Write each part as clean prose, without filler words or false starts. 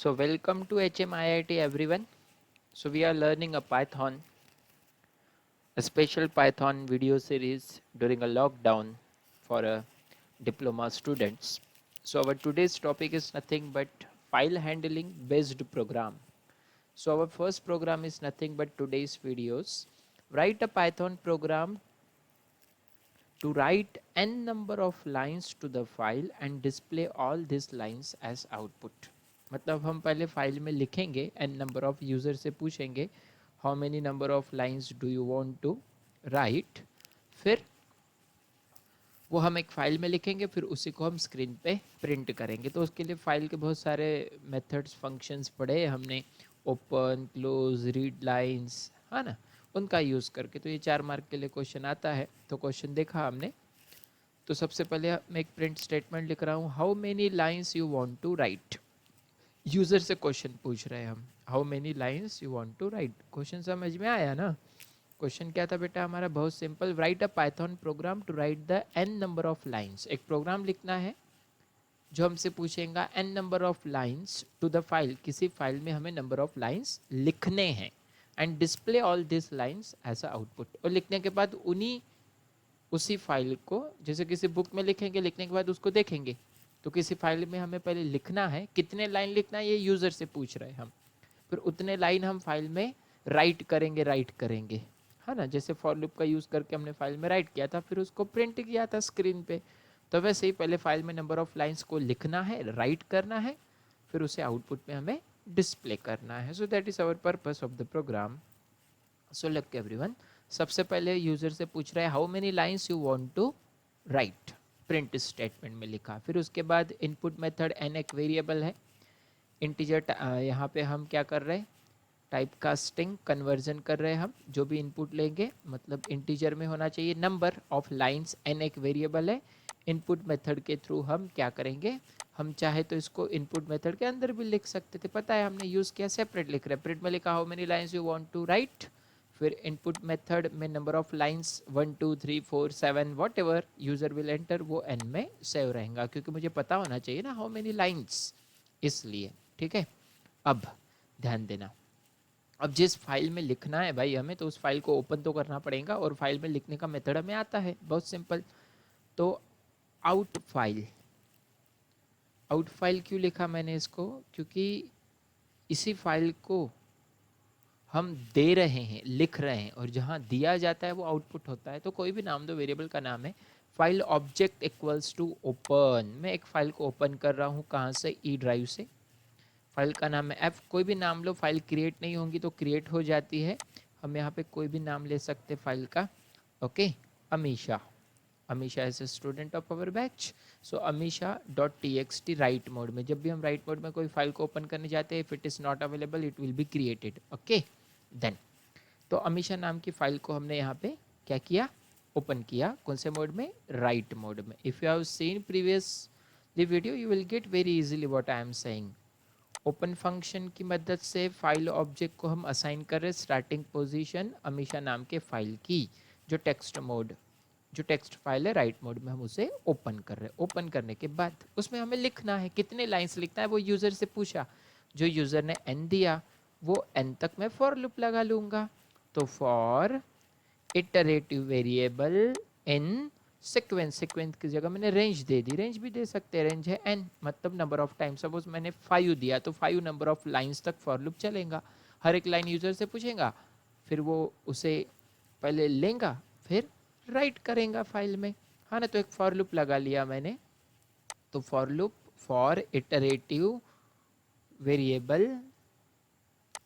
So welcome to HMIIT everyone. So we are learning a Python, a special Python video series during a lockdown for diploma students. So our today's topic is nothing but file handling based program. So our first program is nothing but today's videos. Write a Python program to write n number of lines to the file and display all these lines as output. मतलब हम पहले file में लिखेंगे n number of user से पूछेंगे how many number of lines do you want to write, फिर वो हम एक फ़ाइल में लिखेंगे, फिर उसी को हम स्क्रीन पे प्रिंट करेंगे। तो उसके लिए फ़ाइल के बहुत सारे मेथड्स फंक्शंस पढ़े हमने, ओपन, क्लोज, रीड लाइंस, है ना, उनका यूज़ करके। तो ये 4 मार्क के लिए क्वेश्चन आता है। तो क्वेश्चन देखा हमने, तो सबसे पहले मैं एक प्रिंट स्टेटमेंट लिख रहा हूँ, how many lines you want to write. User से क्वेश्चन पूछ रहे हैं हम, how many lines you want to write. Question समझ में आया ना? क्वेश्चन क्या था बेटा हमारा? बहुत simple, write a Python program to write the n number of lines. एक प्रोग्राम लिखना है जो हमसे पूछेगा n number of lines to the file, किसी फाइल में हमें नंबर ऑफ लाइंस लिखने हैं, and display all this lines as a output. और लिखने के बाद उसी फाइल को, जैसे किसी बुक में लिखेंगे, लिखने के बाद उसको देखेंगे, तो किसी फाइल में हमें पहले लिखना है, कितने लाइन लिखना है ये यूज़र से पूछ रहे हैं हम, फिर उतने लाइन हम फाइल में राइट करेंगे, है ना। जैसे फॉर लूप का यूज़ करके हमने फाइल में राइट किया था, फिर उसको प्रिंट किया था स्क्रीन पे, तो वैसे ही पहले फाइल में नंबर ऑफ लाइंस को लिखना है, राइट करना है, फिर उसे आउटपुट में हमें डिस्प्ले करना है। So that is our purpose of the program. So look everyone, सबसे पहले यूज़र से पूछ रहा है how many lines you want to write, print statement में लिखा। फिर उसके बाद इनपुट मेथड n एक वेरिएबल है, इंटीजर यहाँ पे हम क्या कर रहे हैं, टाइप कास्टिंग कन्वर्जन कर रहे हैं हम। जो भी इनपुट लेंगे मतलब इंटीजर में होना चाहिए। नंबर ऑफ लाइंस n एक वेरिएबल है। इनपुट मेथड के थ्रू हम क्या करेंगे, हम चाहे तो इसको इनपुट मेथड के अंदर भी लिख सकते थे, पता है हमने यूज़ किया, सेपरेट लिख रहे हैं। प्रिंट में लिखा how many lines you want to write, फिर इनपुट मेथड में number of lines 1 2 3 4 7 whatever user will enter, वो n में सेव रहेगा, क्योंकि मुझे पता होना चाहिए ना हाउ मेनी लाइंस, इसलिए। ठीक है, अब ध्यान देना, अब जिस फाइल में लिखना है भाई हमें, तो उस फाइल को ओपन तो करना पड़ेगा, और फाइल में लिखने का मेथड हमें आता है, बहुत सिंपल। तो आउट फाइल क्यों लिखा मैंने इसको, क्योंकि इसी फाइल को हम दे रहे हैं, लिख रहे हैं, और जहाँ दिया जाता है वो आउटपुट होता है। तो कोई भी नाम दो, वेरिएबल का नाम है file object equals to open. मैं एक फाइल को ओपन कर रहा हूँ, कहाँ से, ई ड्राइव से। फाइल का नाम है f, कोई भी नाम लो, फाइल क्रिएट नहीं होंगी तो क्रिएट हो जाती है। हम यहाँ पे कोई भी नाम ले सकते फाइल का, okay. Amisha, Amisha as a student of our batch. So Amisha dot txt write mode में, जब भी हम राइट मोड में कोई फाइल को ओपन करने जाते हैं, if it is not available it will be created, okay. Then तो अमीशा नाम की फाइल को हमने यहाँ पे क्या किया, ओपन किया, कौन से मोड में, राइट मोड में। If you have seen previous the video you will get very easily what I am saying. Open function की मदद से फाइल ऑब्जेक्ट को हम असाइन कर रहे स्टार्टिंग पोजीशन अमीशा नाम के फाइल की, जो टेक्स्ट फाइल है, राइट मोड में हम उसे ओपन कर रहे हैं। ओपन करने के बाद उसमें हमें लिखना है, कितने लाइंस लिखना है वो यूज़र से पूछा, जो यूज़र ने n दिया वो n तक मैं फॉर लूप लगा लूँगा। तो for iterative variable in sequence, sequence की जगह मैंने रेंज दे दी, रेंज भी दे सकते हैं, रेंज है n, मतलब नंबर ऑफ टाइम। सपोज मैंने 5 दिया तो 5 नंबर ऑफ लाइंस तक फॉर लूप चलेगा। हर एक लाइन यूज़र से पूछेगा, फिर वो उसे पहले लेगा, फिर राइट करेगा फाइल में, हाँ ना। तो एक फॉर लूप लगा लिया मैंने। तो for loop for iterative variable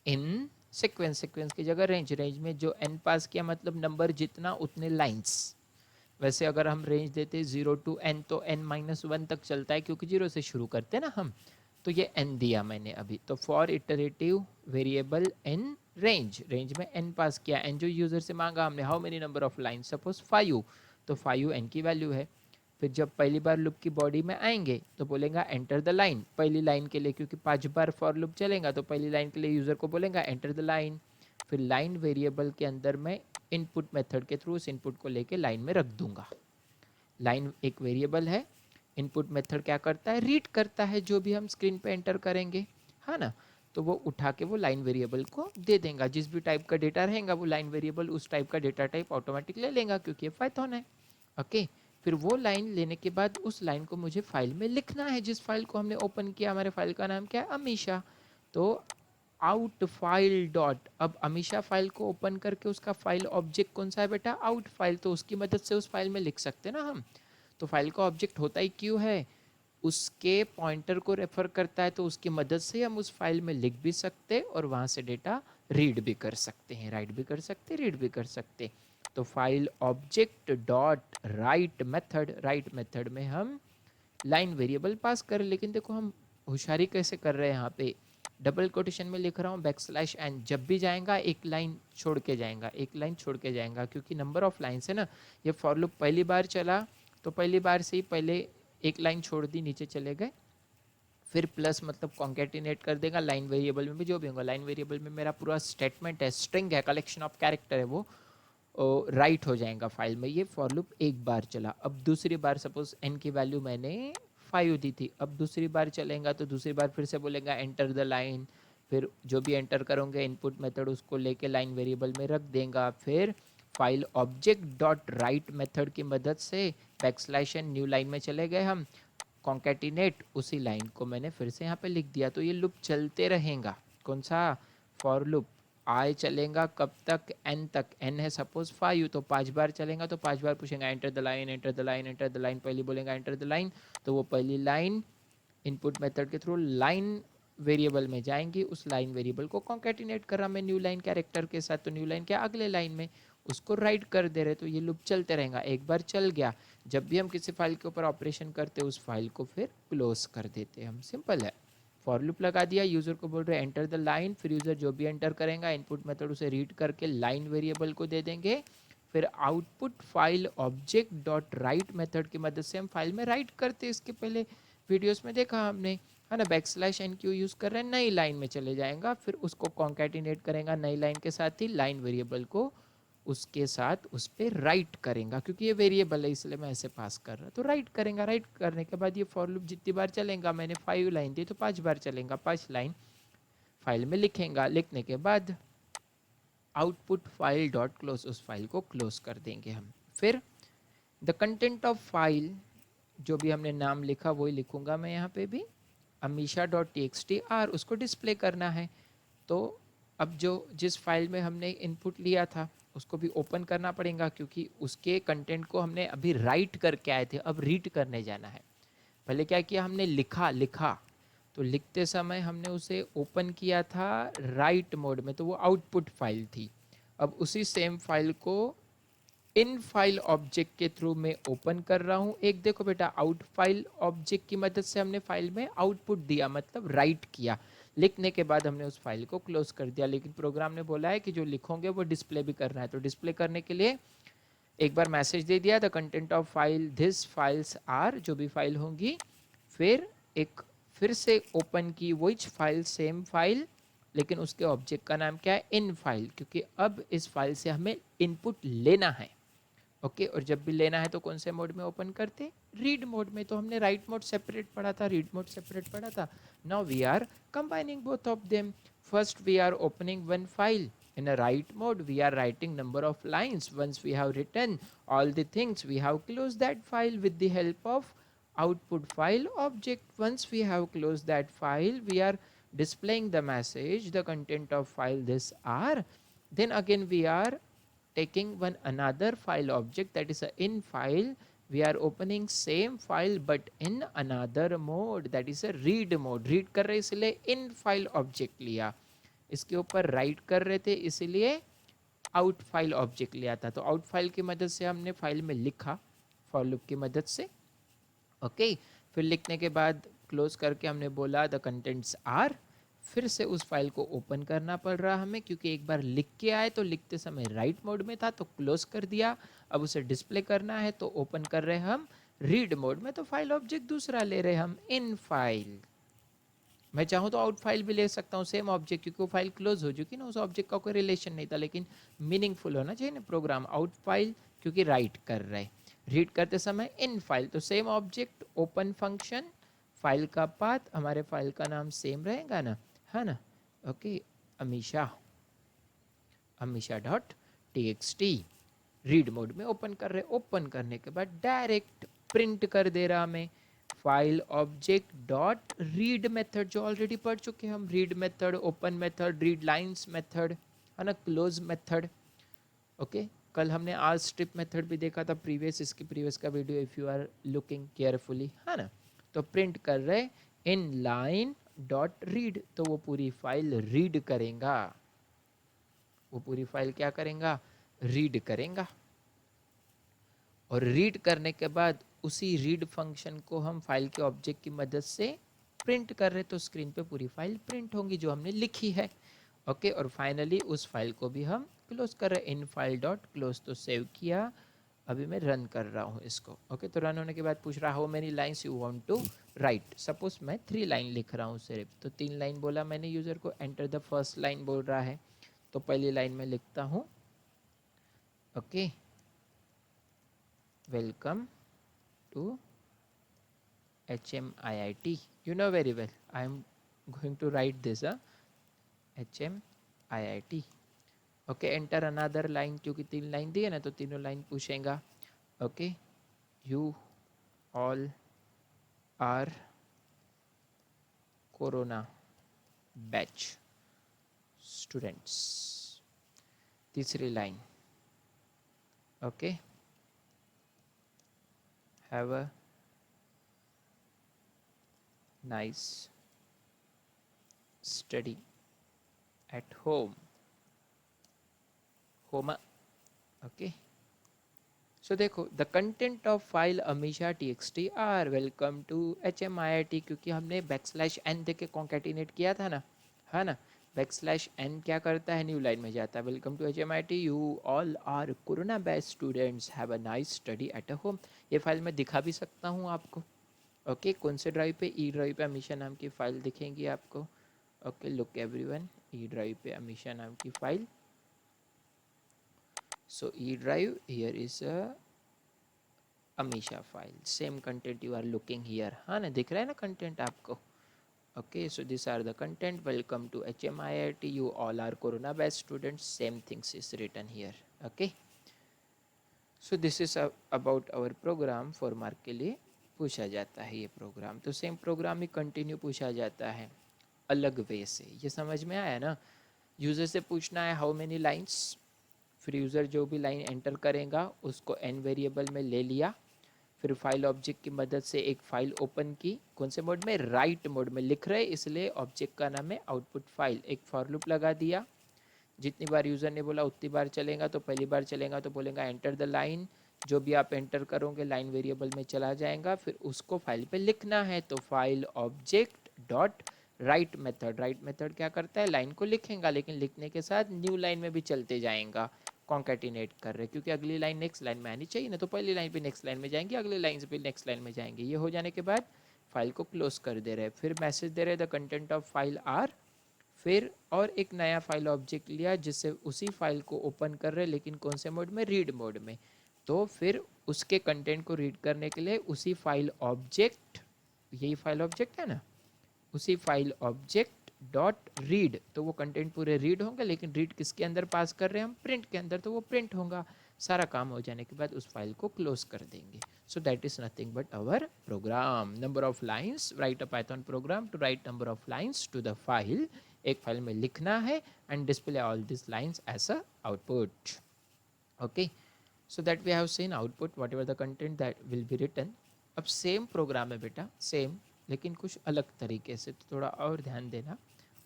in sequence, sequence की जगह रेंज, रेंज में जो n पास किया मतलब नंबर जितना उतने लाइंस। वैसे अगर हम रेंज देते 0 to n तो n-1 तक चलता है, क्योंकि 0 से शुरू करते हैं ना हम। तो ये n दिया मैंने अभी, तो for iterative variable in range, range में n पास किया, n जो यूज़र से मांगा हमने, how many number of line, suppose 5, तो 5 n की वैल्यू है। फिर जब पहली बार लूप की बॉडी में आएंगे तो बोलेगा एंटर द लाइन, पहली लाइन के लिए, क्योंकि 5 बार फॉर लूप चलेगा तो पहली लाइन के लिए यूज़र को बोलेगा एंटर द लाइन। फिर लाइन वेरिएबल के अंदर मैं इनपुट मेथड के थ्रू उस इनपुट को लेके लाइन में रख दूंगा। लाइन एक वेरिएबल है, इनपुट मेथड क्या करता है, रीड करता है जो भी हम स्क्रीन पे एंटर करेंगे। है ना। तो वो उठा के वो लाइन वेरिएबल को दे देगा, जिस भी टाइप का डेटा रहेगा वो लाइन वेरिएबल उस टाइप का डेटा टाइप ऑटोमेटिक ले लेगा, क्योंकि ये पाइथन है। ओके, फिर वो लाइन लेने के बाद उस लाइन को मुझे फाइल में लिखना है, जिस फाइल को हमने ओपन किया। हमारे फाइल का नाम क्या है, अमीशा। तो आउट फाइल डॉट, अब अमीशा फाइल को ओपन करके उसका फाइल ऑब्जेक्ट कौन सा है बेटा, आउट फाइल, तो उसकी मदद से उस फाइल में लिख सकते हैं ना हम। तो फाइल का ऑब्जेक्ट होता ही क्यों है, उसके पॉइंटर को रेफर करता है, तो उसकी मदद से हम उस फाइल में लिख भी सकते और वहाँ से डेटा रीड भी कर सकते हैं, राइट भी कर सकते, रीड भी कर सकते। तो file object dot write method, right method में हम लाइन वेरिएबल पास करें। लेकिन देखो हम होशियारी कैसे कर रहे हैं, यहाँ पे डबल कोटेशन में लिख रहा हूँ बैकस्लैश एन, जब भी जाएगा एक लाइन छोड़ के जाएगा, एक लाइन छोड़ के जाएगा, क्योंकि नंबर ऑफ लाइन्स है ना। ये फॉर लूप पहली बार चला तो पहली बार से ही पहले एक लाइन छोड़ दी, नीचे चले गए, फिर प्लस मतलब कॉन्केटिनेट कर देगा लाइन वेरिएबल में भी जो भी होगा। लाइन वेरिएबल में मेरा पूरा स्टेटमेंट है, स्ट्रिंग है, कलेक्शन ऑफ कैरेक्टर है, वो राइट हो जाएगा फाइल में। ये फॉर लूप एक बार चला। अब दूसरी बार सपोज एन की वैल्यू मैंने 5 दी थी, अब दूसरी बार चलेगा तो दूसरी बार फिर से बोलेगा एंटर द लाइन, फिर जो भी एंटर करोगे इनपुट मेथड उसको लेके लाइन वेरिएबल में रख देगा। फिर file object dot write method की मदद से बैकस्लैश एन न्यू लाइन में चले गए हम, कॉन्केटिनेट उसी लाइन को मैंने फिर से यहाँ पे लिख दिया। तो ये लूप चलते रहेगा, कौन सा, फॉर लूप। आए चलेगा कब तक, एन तक, एन है सपोज 5, तो 5 बार चलेगा, तो 5 बार पूछेगा enter the line, enter the line, enter the line, पहली बोलेगा एंटर द लाइन, तो वो पहली लाइन इनपुट मेथड के थ्रू लाइन वेरिएबल में जाएंगी, उस लाइन वेरिएबल को कॉन्केटिनेट कर रहा मैं न्यू लाइन कैरेक्टर के साथ, तो न्यू लाइन क्या अगले लाइन में उसको राइट कर दे रहे, तो ये लूप चलते रहेगा। एक बार चल गया, जब भी हम किसी फाइल के ऊपर ऑपरेशन करते उस फाइल को फिर क्लोज कर देते हम, सिंपल है। फॉर लूप लगा दिया, यूजर को बोल रहे हैं एंटर द लाइन, फिर यूजर जो भी एंटर करेगा इनपुट मेथड उसे रीड करके लाइन वेरिएबल को दे देंगे। फिर output file object dot write method की मदद से हम फाइल में राइट करते, इसके पहले वीडियोस में देखा हमने, है ना। बैकस्लैश एन क्यू यूज़ कर रहे हैं, नई लाइन में चले जाएगा, फिर उसको कॉन्केटिनेट करेगा नई लाइन के साथ ही, लाइन वेरिएबल को उसके साथ उस पर राइट करेगा, क्योंकि ये वेरिएबल है इसलिए मैं ऐसे पास कर रहा, तो राइट करेगा। राइट करने के बाद ये फॉर लूप जितनी बार चलेगा, मैंने 5 लाइन दी तो 5 बार चलेगा, 5 लाइन फाइल में लिखेगा। लिखने के बाद आउटपुट फाइल डॉट क्लोज, उस फाइल को क्लोज कर देंगे हम। फिर द कंटेंट ऑफ फाइल, जो भी हमने नाम लिखा वही लिखूंगा मैं यहाँ पे भी, Amisha dot T X T R, उसको डिस्प्ले करना है। तो अब जो जिस फाइल में हमने इनपुट लिया था उसको भी ओपन करना पड़ेगा, क्योंकि उसके कंटेंट को हमने अभी राइट करके आए थे, अब रीड करने जाना है। पहले क्या किया हमने, लिखा लिखा, तो लिखते समय हमने उसे ओपन किया था राइट मोड में, तो वो आउटपुट फाइल थी। अब उसी सेम फाइल को इन फाइल ऑब्जेक्ट के थ्रू मैं ओपन कर रहा हूँ। एक देखो बेटा, आउट फाइल ऑब्जेक्ट की मदद से हमने फाइल में आउटपुट दिया, मतलब राइट किया। लिखने के बाद हमने उस फाइल को क्लोज कर दिया, लेकिन प्रोग्राम ने बोला है कि जो लिखोगे वो डिस्प्ले भी करना है, तो डिस्प्ले करने के लिए एक बार मैसेज दे दिया, the content of file this files are, जो भी फाइल होंगी, फिर एक फिर से ओपन की वही फाइल, सेम फाइल, लेकिन उसके ऑब्जेक्ट का नाम क्या है, इन फाइल, क्योंकि अब इस फाइल से हमें इनपुट लेना है। ओके, और जब भी लेना है तो कौन से मोड में ओपन करते, रीड मोड में। तो हमने राइट मोड सेपरेट पढ़ा था, रीड मोड सेपरेट पढ़ा था। Now we are combining both of them. First we are opening one file in a write mode, we are writing number of lines. Once we have written all the things, we have closed that file with the help of output file object. Once we have closed that file, we are displaying the message, the content of file this are. Then again we are taking one another file object, that is a in file. We are opening same file but in another mode, that is a read mode. read कर रहे इसलिए in file object लिया, इसके ऊपर right कर रहे थे इसलिए आउट फाइल ऑब्जेक्ट लिया था। तो आउट फाइल की मदद से हमने फाइल में लिखा फॉर लूप की मदद से। ओके, फिर लिखने के बाद क्लोज करके हमने बोला द कंटेंट्स आर, फिर से उस फाइल को ओपन करना पड़ रहा हमें, क्योंकि एक बार लिख के आए तो लिखते समय राइट मोड में था तो क्लोज कर दिया। अब उसे डिस्प्ले करना है तो ओपन कर रहे हम रीड मोड में, तो फाइल ऑब्जेक्ट दूसरा ले रहे हम, इन फाइल। मैं चाहूँ तो आउट फाइल भी ले सकता हूँ सेम ऑब्जेक्ट, क्योंकि वो फाइल क्लोज हो चुकी ना, उस ऑब्जेक्ट का कोई रिलेशन नहीं था, लेकिन मीनिंगफुल होना चाहिए ना प्रोग्राम। आउट फाइल क्योंकि राइट कर रहे, रीड करते समय इन फाइल, तो same object open function, file का पाथ, हमारे फाइल का नाम सेम रहेगा ना, है ना। Okay, Amisha Amisha dot T read mode में ओपन कर रहे, ओपन करने के बाद डायरेक्ट प्रिंट कर दे रहा हमें file object dot read method, जो ऑलरेडी पढ़ चुके हैं हम, read method, open method, read lines method, है ना, क्लोज मेथड। ओके, कल हमने आर स्ट्रिप मेथड भी देखा था प्रीवियस, इसकी प्रीवियस का video if you are looking carefully, है ना। तो प्रिंट कर रहे इन लाइन डॉट रीड, तो वो पूरी फाइल रीड करेगा, वो पूरी फाइल क्या करेगा, रीड करेगा। और रीड करने के बाद उसी रीड फंक्शन को हम फाइल के ऑब्जेक्ट की मदद से प्रिंट कर रहे, तो स्क्रीन पे पूरी फाइल प्रिंट होंगी जो हमने लिखी है। ओके, और फाइनली उस फाइल को भी हम क्लोज कर रहे हैं, इन फाइल डॉट क्लोज, तो सेव किया। अभी मैं रन कर रहा हूँ इसको। ओके, तो रन होने के बाद पूछ रहा how many lines you want to write. Suppose मैं 3 लाइन लिख रहा हूँ सिर्फ, तो 3 लाइन बोला मैंने यूज़र को, एंटर द फर्स्ट लाइन बोल रहा है, तो पहली लाइन में लिखता हूँ okay, welcome to HMIIT. You know very well. I am going to write this HMIIT. Okay, enter another line, क्योंकि 3 लाइन दी है ना, तो तीनों लाइन पूछेगा। Okay, you all are corona batch students. तीसरी line okay, have a nice study at home, होमा। Okay, so देखो, the content of file Amisha txt are welcome to HMIIT, क्योंकि हमने \n देके कॉन्केटिनेट किया था ना, है ना। \n क्या करता है, न्यू लाइन में जाता है, welcome to HMIIT, you all are corona batch students, have a nice study at a home. ये फाइल मैं दिखा भी सकता हूँ आपको। ओके, कौन से ड्राइव पे, ई ड्राइव पे अमीशा नाम की फ़ाइल दिखेंगी आपको। Okay, look everyone, E drive पे अमीशा नाम की file. So E drive, here is a Amisha file, same content you are looking here, हाँ ना, दिख रहा है ना कंटेंट आपको। Okay, so this are the content, welcome to HMIIT, you all are corona batch students, same things is written here. Okay, so this is about our program, 4 mark के लिए पूछा जाता है ये प्रोग्राम। तो सेम प्रोग्राम ही continue पूछा जाता है अलग वे से, ये समझ में आया ना। यूज़र से पूछना है हाउ मेनी लाइन्स, फिर यूज़र जो भी लाइन एंटर करेगा उसको n वेरिएबल में ले लिया, फिर फाइल ऑब्जेक्ट की मदद से एक फाइल ओपन की, कौन से मोड में, राइट मोड में लिख रहे, इसलिए ऑब्जेक्ट का नाम है आउटपुट फाइल। एक फॉर लूप लगा दिया, जितनी बार यूज़र ने बोला उतनी बार चलेगा, तो पहली बार चलेगा तो बोलेगा एंटर द लाइन, जो भी आप एंटर करोगे लाइन वेरिएबल में चला जाएगा, फिर उसको फाइल पे लिखना है, तो file object dot write method, right method क्या करता है, लाइन को लिखेगा, लेकिन लिखने के साथ न्यू लाइन में भी चलते जाएगा, कॉन्केटिनेट कर रहे, क्योंकि अगली लाइन नेक्स्ट लाइन में आनी चाहिए ना, तो पहली लाइन पे नेक्स्ट लाइन में जाएंगे, अगली लाइन से भी नेक्स्ट लाइन में जाएंगे। ये हो जाने के बाद फाइल को क्लोज कर दे रहे, फिर मैसेज दे रहे the content of file are, फिर और एक नया फाइल ऑब्जेक्ट लिया जिससे उसी फाइल को ओपन कर रहे, लेकिन कौन से मोड में, रीड मोड में, तो फिर उसके कंटेंट को रीड करने के लिए उसी फाइल ऑब्जेक्ट, यही फाइल ऑब्जेक्ट है ना, उसी फाइल ऑब्जेक्ट डॉट रीड, तो वो कंटेंट पूरे रीड होंगे, लेकिन रीड किसके अंदर पास कर रहे हैं हम, प्रिंट के अंदर, तो वो प्रिंट होगा। सारा काम हो जाने के बाद उस फाइल को क्लोज कर देंगे। So that is nothing but our program, number of lines, write a Python program to write number of lines to the file, एक फाइल में लिखना है and display all this lines as a output. Okay, so that we have seen output whatever the content that will be written. अब same program है बेटा, same, लेकिन कुछ अलग तरीके से, तो थोड़ा और ध्यान देना।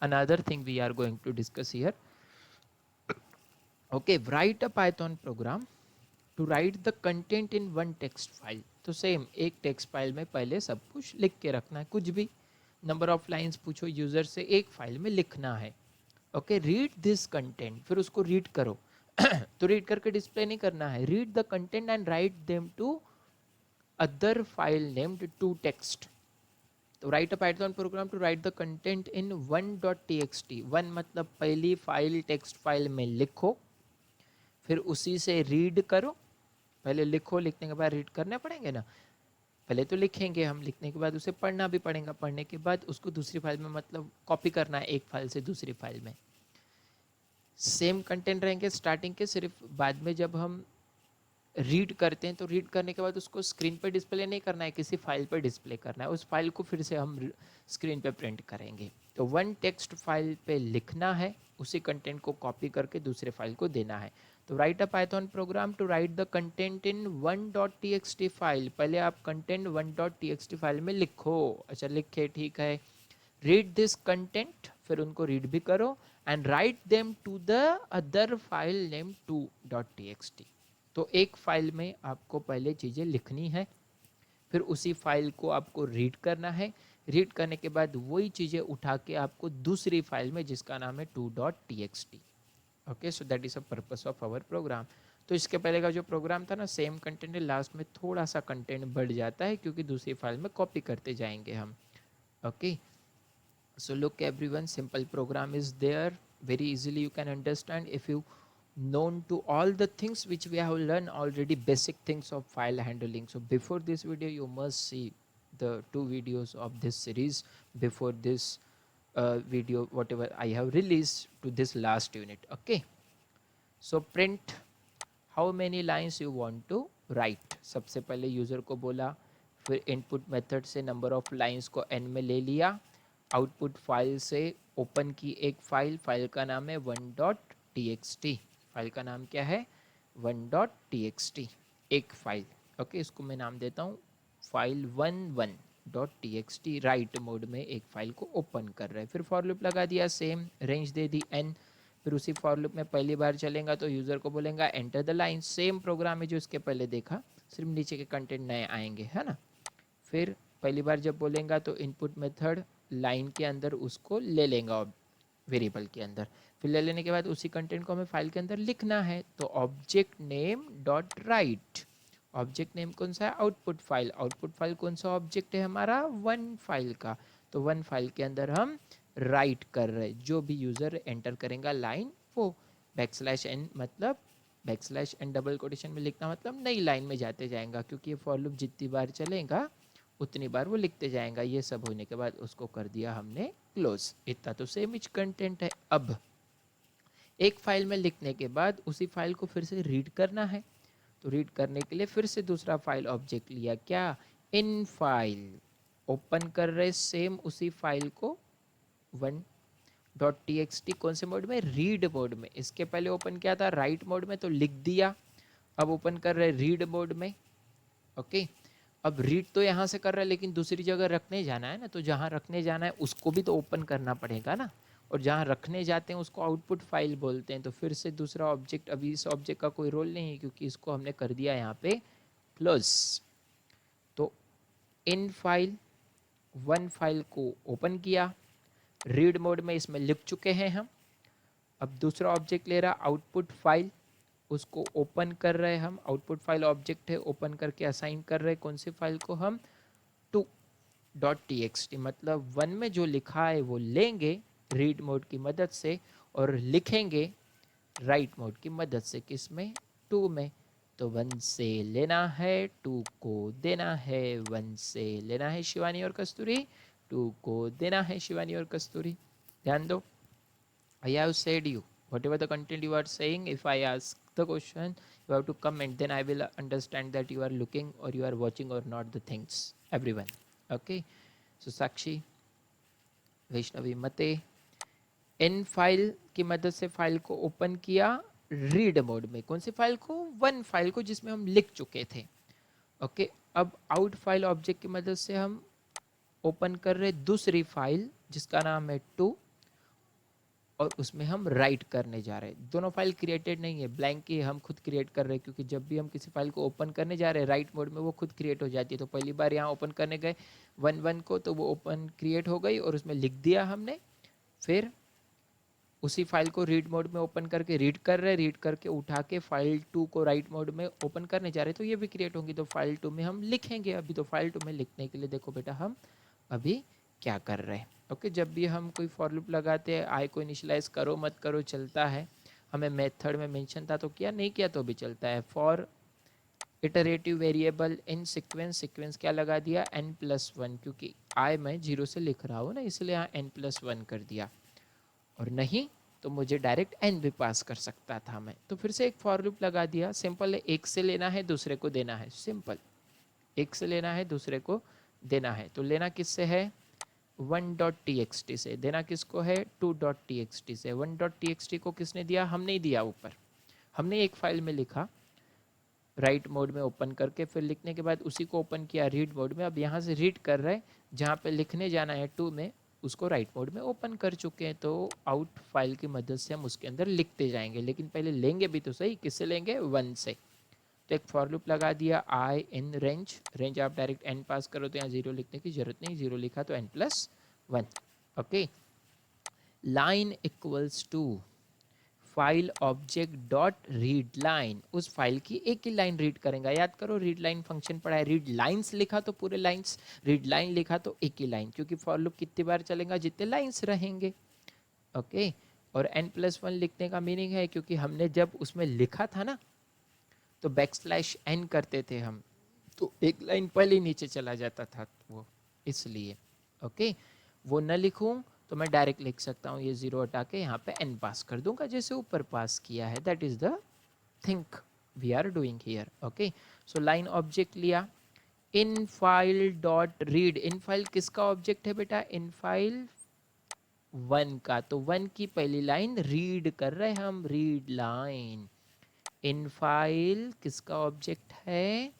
Another thing we are going to discuss here. Okay, write a Python program to write the content in one text file. तो सेम एक टेक्स्ट फाइल में पहले सब कुछ लिख के रखना है, कुछ भी, नंबर ऑफ लाइन्स पूछो यूजर से, एक फाइल में लिखना है। ओके, रीड दिस कंटेंट, फिर उसको रीड करो तो रीड करके डिस्प्ले नहीं करना है, read the content and write them to other file named two text. तो write a Python program to write the content in one dot txt, one मतलब पहली फाइल टेक्स्ट फाइल में लिखो, फिर उसी से रीड करो, पहले लिखो, लिखने के बाद रीड करने पड़ेंगे ना, पहले तो लिखेंगे हम, लिखने के बाद उसे पढ़ना भी पड़ेगा, पढ़ने के बाद उसको दूसरी फाइल में मतलब कॉपी करना है एक फाइल से दूसरी फाइल में। सेम कंटेंट रहेंगे स्टार्टिंग के, सिर्फ बाद में जब हम रीड करते हैं तो रीड करने के बाद उसको स्क्रीन पर डिस्प्ले नहीं करना है, किसी फाइल पर डिस्प्ले करना है, उस फाइल को फिर से हम स्क्रीन पे प्रिंट करेंगे। तो वन टेक्स्ट फाइल पे लिखना है, उसी कंटेंट को कॉपी करके दूसरे फाइल को देना है। तो write a Python program to write the content in 1.txt file. पहले आप कंटेंट 1.txt फाइल में लिखो। अच्छा लिखे, ठीक है। रीड दिस कंटेंट, फिर उनको रीड भी करो, and write them to the other file name 2.txt। तो एक फाइल में आपको पहले चीज़ें लिखनी है, फिर उसी फाइल को आपको रीड करना है, रीड करने के बाद वही चीज़ें उठा के आपको दूसरी फाइल में जिसका नाम है 2.txt। Okay, so that is a purpose of our program. तो इसके पहले का जो प्रोग्राम था ना, सेम कंटेंट है, लास्ट में थोड़ा सा कंटेंट बढ़ जाता है क्योंकि दूसरी फाइल में कॉपी करते जाएंगे हम। Okay, so look everyone, simple program is there, very easily you can understand if you known to all the things which we have learned already, basic things of file handling. So before this video you must see the 2 videos of this series before this video whatever I have released to this last unit. Okay, so print how many lines you want to write। सबसे पहले user को बोला, फिर input method से number of lines को n में ले लिया, आउटपुट फाइल से ओपन की एक फाइल, फाइल का नाम है 1.txt। फाइल का नाम क्या है? 1.txt, एक फाइल। ओके, इसको मैं नाम देता हूँ फाइल 11.txt। राइट मोड में एक फाइल को ओपन कर रहे हैं। फिर फॉर लूप लगा दिया, सेम रेंज दे दी n। फिर उसी फॉर लूप में पहली बार चलेगा तो यूज़र को बोलेगा enter the line. Same program है जो इसके पहले देखा, सिर्फ नीचे के कंटेंट नए आएंगे, है ना। फिर पहली बार जब बोलेगा तो इनपुट मेथड लाइन के अंदर उसको ले लेगा वेरिएबल के अंदर। फिर ले लेने के बाद उसी कंटेंट को हमें फाइल के अंदर लिखना है, तो object name dot right. Object name कौन सा है? Output file. आउटपुट फाइल कौन सा ऑब्जेक्ट है हमारा? वन फाइल का। तो वन फाइल के अंदर हम राइट कर रहे, जो भी यूज़र एंटर करेगा लाइन वो \n मतलब \n डबल कोटेशन में लिखना मतलब नई लाइन में जाते जाएगा, क्योंकि ये फॉर लूप जितनी बार चलेगा उतनी बार वो लिखते जाएगा। ये सब होने के बाद उसको कर दिया हमने क्लोज। इतना तो सेम इच कंटेंट है। अब एक फाइल में लिखने के बाद उसी फाइल को फिर से रीड करना है, तो रीड करने के लिए फिर से दूसरा फाइल ऑब्जेक्ट लिया, क्या? In file. ओपन कर रहे सेम उसी फाइल को 1.txt, कौन से मोड में? रीड मोड में। इसके पहले ओपन किया था राइट मोड में तो लिख दिया, अब ओपन कर रहे रीड मोड में। ओके, अब रीड तो यहाँ से कर रहा है लेकिन दूसरी जगह रखने जाना है ना, तो जहाँ रखने जाना है उसको भी तो ओपन करना पड़ेगा ना, और जहाँ रखने जाते हैं उसको आउटपुट फाइल बोलते हैं। तो फिर से दूसरा ऑब्जेक्ट, अभी इस ऑब्जेक्ट का कोई रोल नहीं है क्योंकि इसको हमने कर दिया यहाँ पे क्लोज। तो इन फाइल वन फाइल को ओपन किया, रीड मोड में इसमें लिख चुके हैं हम। अब दूसरा ऑब्जेक्ट ले रहा आउटपुट फाइल, उसको ओपन कर रहे हैं हम। आउटपुट फाइल ऑब्जेक्ट है, ओपन करके असाइन कर रहे हैं कौन सी फाइल को? हम 2.txt, मतलब वन में जो लिखा है वो लेंगे रीड मोड की मदद से और लिखेंगे राइट मोड की मदद से। किस में? 2 में। तो 1 से लेना है, 2 को देना है। 1 से लेना है शिवानी और कस्तूरी, 2 को देना है शिवानी और कस्तूरी। ध्यान दो, I have said you whatever the content you are saying, if I ask the question you have to comment, then I will understand that you are looking or you are watching or not the things, everyone. Okay, so Sakshi, Vaishnavi, मते, in file की मदद से file को open किया read mode में। कौन सी file को? One file को जिसमें हम लिख चुके थे। ओके, अब आउट फाइल ऑब्जेक्ट की मदद से हम ओपन कर रहे दूसरी फाइल जिसका नाम है 2, और उसमें हम राइट करने जा रहे हैं। दोनों फाइल क्रिएटेड नहीं है, ब्लैंक ही हम खुद क्रिएट कर रहे हैं, क्योंकि जब भी हम किसी फाइल को ओपन करने जा रहे हैं राइट मोड में वो खुद क्रिएट हो जाती है। तो पहली बार यहाँ ओपन करने गए 1.1 को, तो वो ओपन क्रिएट हो गई और उसमें लिख दिया हमने। फिर उसी फाइल को रीड मोड में ओपन करके रीड कर रहे, रीड करके उठा के फाइल 2 को राइट मोड में ओपन करने जा रहे, तो ये भी क्रिएट होंगी। तो फाइल 2 में हम लिखेंगे अभी। तो फाइल 2 में लिखने के लिए देखो बेटा हम अभी क्या कर रहे हैं। ओके, जब भी हम कोई फॉर लूप लगाते हैं, आई को इनिशियलाइज करो मत करो चलता है। हमें मेथड में मेंशन था तो किया, नहीं किया तो भी चलता है। For iterative variable in sequence, sequence क्या लगा दिया n+1, क्योंकि आई मैं 0 से लिख रहा हूँ ना, इसलिए यहाँ n+1 कर दिया। और नहीं तो मुझे डायरेक्ट n भी पास कर सकता था मैं, तो फिर से एक फॉर लूप लगा दिया। सिंपल है, एक से लेना है दूसरे को देना है, सिंपल, एक से लेना है दूसरे को देना है। तो लेना किससे है 1.txt से, देना किसको है 2.txt से। 1.txt को किसने दिया, हमने ही दिया। ऊपर हमने एक फाइल में लिखा राइट मोड में ओपन करके, फिर लिखने के बाद उसी को ओपन किया रीड मोड में। अब यहाँ से रीड कर रहे हैं, जहाँ पे लिखने जाना है 2 में, उसको राइट मोड में ओपन कर चुके हैं। तो आउट फाइल की मदद से हम उसके अंदर लिखते जाएंगे, लेकिन पहले लेंगे भी तो सही, किससे लेंगे 1 से। तो एक फॉर लूप लगा दिया आई इन रेंज, रेंज आप डायरेक्ट एन पास करो तो यहाँ 0 लिखने की जरूरत नहीं, 0 लिखा तो n+1। Okay, line equals to file object dot read line, उस फाइल की एक ही लाइन रीड करेंगे। याद करो रीड लाइन फंक्शन पढ़ा है, रीड लाइंस लिखा तो पूरे लाइंस, रीड लाइन लिखा तो एक ही लाइन, क्योंकि फॉर लूप कितनी बार चलेगा जितने लाइंस रहेंगे। ओके, और n+1 लिखने का मीनिंग है, क्योंकि हमने जब उसमें लिखा था ना तो \n करते थे हम, तो एक लाइन पहले नीचे चला जाता था वो, इसलिए। ओके, वो न लिखूं तो मैं डायरेक्ट लिख सकता हूँ, ये 0 हटा के यहाँ पे n पास कर दूंगा जैसे ऊपर पास किया है। That is the think we are doing here. Okay, so line object लिया, in file dot read, in file किसका ऑब्जेक्ट है बेटा, इन फाइल 1 का। तो 1 की पहली लाइन रीड कर रहे हैं हम, रीड लाइन। इन फाइल किसका ऑब्जेक्ट है,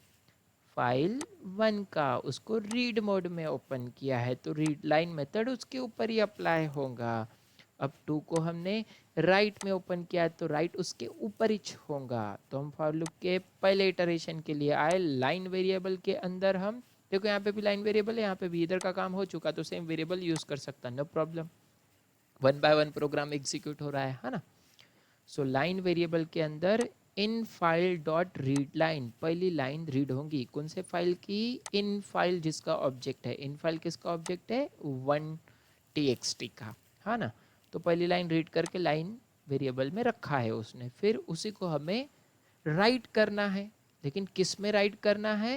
फाइल 1 का, उसको रीड मोड में ओपन किया है, तो रीड लाइन मेथड उसके ऊपर ही अप्लाई होगा। अब 2 को हमने राइट में ओपन किया तो राइट उसके ऊपर ही होगा। तो हम फॉर लूप के पहले इटरेशन के लिए आए लाइन वेरिएबल के अंदर, हम देखो यहाँ पे भी लाइन वेरिएबल है, यहाँ पे भी इधर का काम हो चुका, तो सेम वेरिएबल यूज कर सकता, no problem. 1 by 1 program execute हो रहा है ना। सो लाइन वेरिएबल के अंदर in file dot read line, पहली लाइन रीड होगी कौन से फाइल की, इन फाइल जिसका ऑब्जेक्ट है, इन फाइल किसका ऑब्जेक्ट है 1.txt का, है ना। तो पहली लाइन रीड करके लाइन वेरिएबल में रखा है उसने, फिर उसी को हमें राइट करना है, लेकिन किस में राइट करना है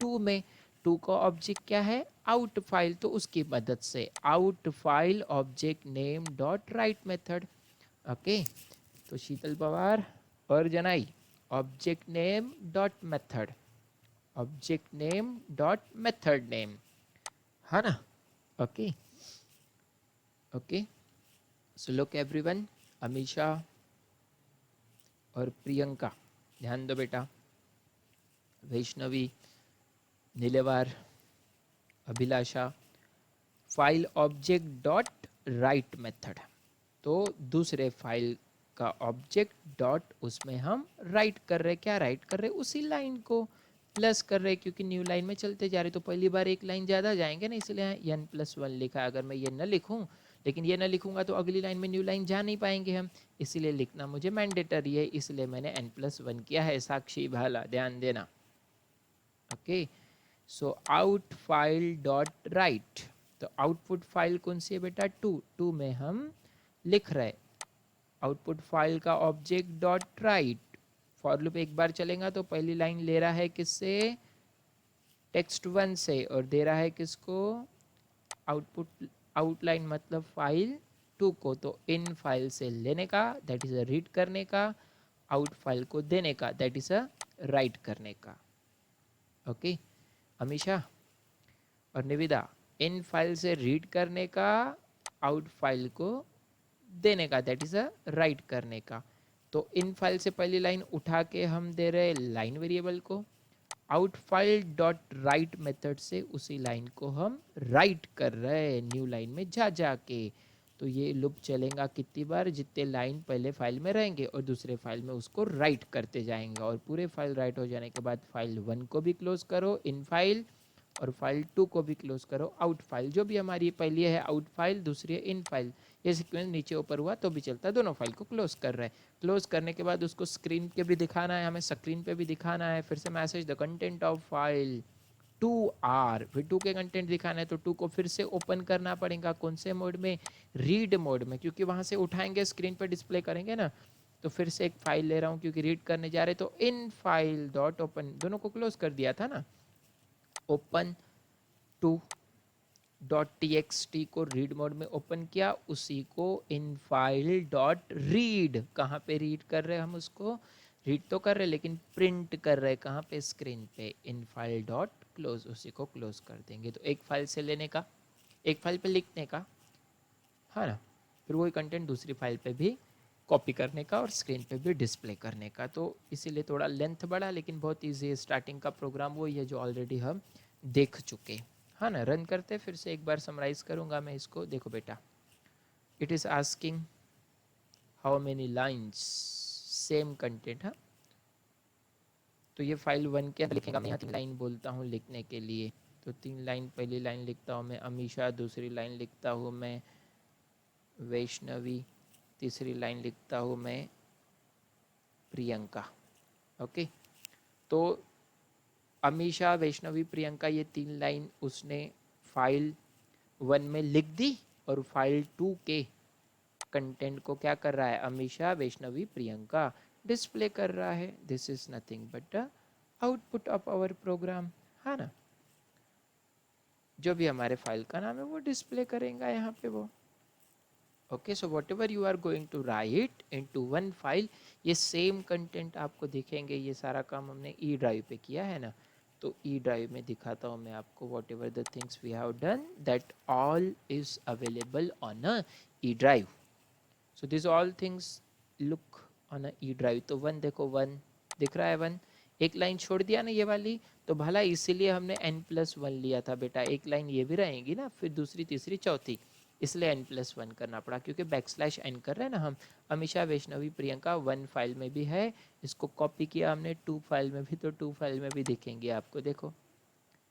2 में। 2 का ऑब्जेक्ट क्या है आउट फाइल, तो उसकी मदद से out file object name dot write method. Okay, तो शीतल पवार और जनाई object name dot method, object name dot method name, है ना। Okay okay, so look everyone, Amisha और प्रियंका ध्यान दो बेटा, Vaishnavi, Nilewar, Abhilasha, file object dot write method, तो दूसरे फाइल का ऑब्जेक्ट डॉट उसमें हम राइट कर रहे, क्या राइट कर रहे, उसी लाइन को प्लस कर रहे, क्योंकि न्यू लाइन में चलते जा रहे, तो पहली बार एक लाइन ज़्यादा जाएंगे ना, इसलिए n+1 लिखा। अगर मैं ये न लिखूं, लेकिन ये न लिखूंगा तो अगली लाइन में न्यू लाइन जा नहीं पाएंगे हम, इसीलिए लिखना मुझे मैंडेटरी है, इसलिए मैंने n+1 किया है। साक्षी भाला ध्यान देना। Okay, so out file dot right, तो आउटपुट फाइल कौन सी है बेटा 2 में हम लिख रहे, आउटपुट फाइल का object dot right. For loop एक बार चलेगा तो पहली लाइन ले रहा है किससे टेक्स्ट 1 से, और दे रहा है किसको आउटपुट, आउटलाइन मतलब फाइल 2 को, तो इन फाइल से लेने का दैट इज अ रीड करने का, आउट फाइल को देने का दैट इज अ राइट करने का। ओके, अमीशा और निविदा, इन फाइल से रीड करने का, आउट फाइल को देने का दैट इज अ राइट करने का। तो इन फाइल से पहली लाइन उठा के हम दे रहे लाइन वेरिएबल को, out file dot write method से उसी लाइन को हम राइट कर रहे न्यू लाइन में जा जाके। तो ये लूप चलेगा कितनी बार, जितने लाइन पहले फाइल में रहेंगे और दूसरे फाइल में उसको राइट करते जाएंगे, और पूरे फाइल राइट हो जाने के बाद फाइल 1 को भी क्लोज करो इन फाइल, और फाइल 2 को भी क्लोज करो आउट फाइल। जो भी हमारी पहली है आउट फाइल, दूसरी है इन फाइल, ये सीक्वेंस नीचे ऊपर हुआ तो भी चलता है, दोनों फाइल को क्लोज कर रहे हैं। क्लोज करने के बाद उसको स्क्रीन पे भी दिखाना है, हमें स्क्रीन पे भी दिखाना है, फिर से message the content of file 2R, फिर 2 के कंटेंट दिखाना है, तो 2 को फिर से ओपन करना पड़ेगा कौन से मोड में, रीड मोड में, क्योंकि वहां से उठाएंगे स्क्रीन पर डिस्प्ले करेंगे ना, तो फिर से एक फाइल ले रहा हूँ क्योंकि रीड करने जा रहे, तो इन फाइल डॉट ओपन, दोनों को क्लोज कर दिया था ना, ओपन टू डॉट टी को रीड मोड में ओपन किया, उसी को इन फाइल डॉट रीड, कहाँ पे रीड कर रहे हैं हम उसको, रीड तो कर रहे लेकिन प्रिंट कर रहे कहाँ पे, स्क्रीन पे, इन फाइल डॉट क्लोज, उसी को क्लोज कर देंगे। तो एक फाइल से लेने का, एक फाइल पे लिखने का, हाँ ना, फिर वही कंटेंट दूसरी फाइल पे भी कॉपी करने का और स्क्रीन पे भी डिस्प्ले करने का। तो इसीलिए थोड़ा लेंथ बढ़ा, लेकिन बहुत ईजी है। स्टार्टिंग का प्रोग्राम वही है जो ऑलरेडी हम देख चुके, हाँ ना। रन करते फिर से एक बार समराइज करूँगा मैं इसको। देखो बेटा, it is asking how many lines, same content, हाँ। तो ये फाइल 1 के अंदर लिखेगा, मैं यहाँ 3 लाइन बोलता हूँ लिखने के लिए। तो 3 लाइन, पहली लाइन लिखता हूँ मैं अमीशा, दूसरी लाइन लिखता हूँ मैं वैष्णवी, तीसरी लाइन लिखता हूँ मैं प्रियंका। ओके, तो अमीशा, वैष्णवी, प्रियंका, ये 3 लाइन उसने फाइल 1 में लिख दी, और फाइल 2 के कंटेंट को क्या कर रहा है, अमीशा, वैष्णवी, प्रियंका डिस्प्ले कर रहा है। This is nothing but the output of our program, है ना। जो भी हमारे फाइल का नाम है वो डिस्प्ले करेगा यहाँ पे वो। Okay, so whatever you are going to write into one file, ये सेम कंटेंट आपको दिखेंगे। ये सारा काम हमने ई ड्राइव पे किया है ना, तो ई ड्राइव में दिखाता हूँ मैं आपको। Whatever the things we have done, that all is available on a E drive. So this all things look on a E drive. तो 1 देखो, 1 दिख रहा है, 1 एक लाइन छोड़ दिया ना ये वाली, तो भला इसीलिए हमने n+1 लिया था बेटा। एक लाइन ये भी रहेगी ना, फिर दूसरी, तीसरी, चौथी, इसलिए n+1 करना पड़ा, क्योंकि \n कर रहे हैं ना हम। अमीशा, वैष्णवी, प्रियंका 1 फाइल में भी है, इसको कॉपी किया हमने 2 फाइल में भी, तो 2 फाइल में भी दिखेंगे आपको। देखो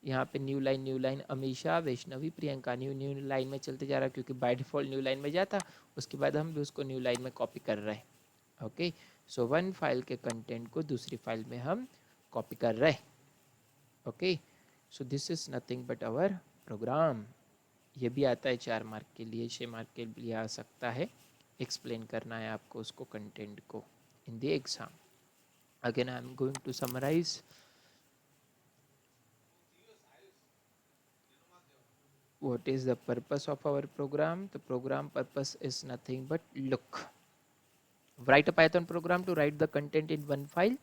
यहाँ पे new line, Amisha, Vaishnavi, Priyanka, new line में चलते जा रहा है, क्योंकि बाय डिफॉल्ट न्यू लाइन में जाता, उसके बाद हम भी उसको न्यू लाइन में कॉपी कर रहे हैं। ओके, सो 1 फाइल के कंटेंट को दूसरी फाइल में हम कॉपी कर रहे हैं। Okay, so this is nothing but our program. ये भी आता है 4 मार्क के लिए, 6 मार्क के लिए आ सकता है। एक्सप्लेन करना है आपको उसको, कंटेंट को, in the exam. Again I am going to summarise. What is the purpose of our program? The program purpose is nothing but, look, write a Python program to write the content in one file,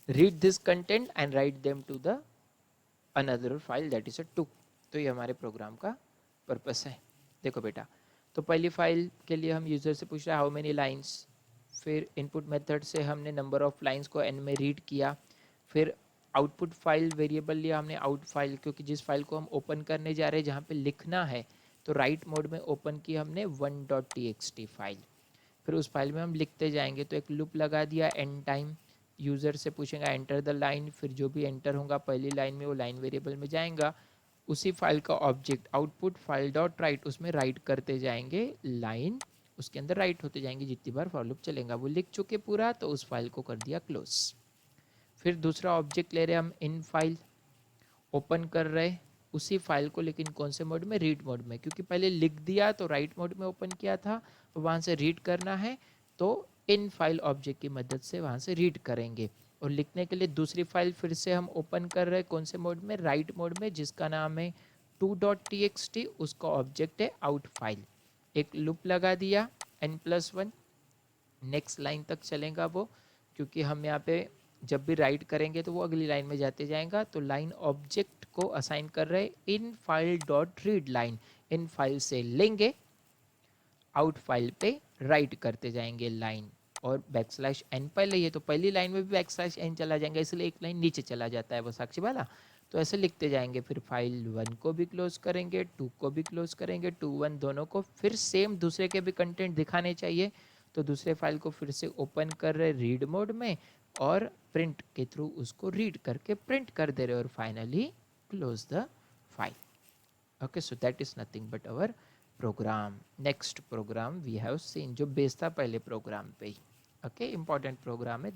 read this content and write them to the another file, that is a 2। तो ये हमारे programme का purpose है। देखो बेटा, तो पहली file के लिए हम यूजर से पूछ रहे हैं हाउ मेनी लाइन्स, फिर इनपुट मेथड से हमने नंबर ऑफ लाइन्स को n में रीड किया, फिर आउटपुट फाइल वेरिएबल लिया हमने, आउट फाइल, क्योंकि जिस फाइल को हम ओपन करने जा रहे हैं, जहाँ पे लिखना है, तो राइट मोड में ओपन की हमने 1.txt फाइल, फिर उस फाइल में हम लिखते जाएंगे। तो एक लूप लगा दिया n टाइम, यूज़र से पूछेगा एंटर द लाइन, फिर जो भी एंटर होगा पहली लाइन में वो लाइन वेरिएबल में जाएगा, उसी फाइल का object output file dot right, उसमें राइट करते जाएंगे लाइन, उसके अंदर राइट होते जाएंगे जितनी बार फॉर लूप चलेगा। वो लिख चुके पूरा, तो उस फाइल को कर दिया क्लोज। फिर दूसरा ऑब्जेक्ट ले रहे हम, इन फाइल ओपन कर रहे उसी फाइल को, लेकिन कौन से मोड में, रीड मोड में, क्योंकि पहले लिख दिया तो राइट मोड में ओपन किया था, वहाँ से रीड करना है, तो इन फाइल ऑब्जेक्ट की मदद से वहाँ से रीड करेंगे। और लिखने के लिए दूसरी फाइल फिर से हम ओपन कर रहे हैं, कौन से मोड में, राइट मोड में, जिसका नाम है 2.txt, उसका ऑब्जेक्ट है आउट फाइल। एक लूप लगा दिया n+1, नेक्स्ट लाइन तक चलेगा वो, क्योंकि हम यहाँ पे जब भी राइट करेंगे तो वो अगली लाइन में जाते जाएगा। तो लाइन ऑब्जेक्ट को असाइन कर रहे इन file dot read line, in file से लेंगे, आउट फाइल पे राइट करते जाएंगे लाइन, और \n पहले ही है, तो पहली लाइन में भी \n चला जाएंगे, इसलिए एक लाइन नीचे चला जाता है वो साक्षी वाला। तो ऐसे लिखते जाएंगे, फिर फाइल 1 को भी क्लोज करेंगे, 2 को भी क्लोज करेंगे, 2 1 दोनों को, फिर सेम दूसरे के भी कंटेंट दिखाने चाहिए, तो दूसरे फाइल को फिर से ओपन कर रहे रीड मोड में, और प्रिंट के थ्रू उसको रीड करके प्रिंट कर दे रहे, और finally close the file. Okay, so that is nothing but our program. Next program we have seen, जो बेस्ड था पहले प्रोग्राम पे ही। ओके, इंपॉर्टेंट प्रोग्राम है।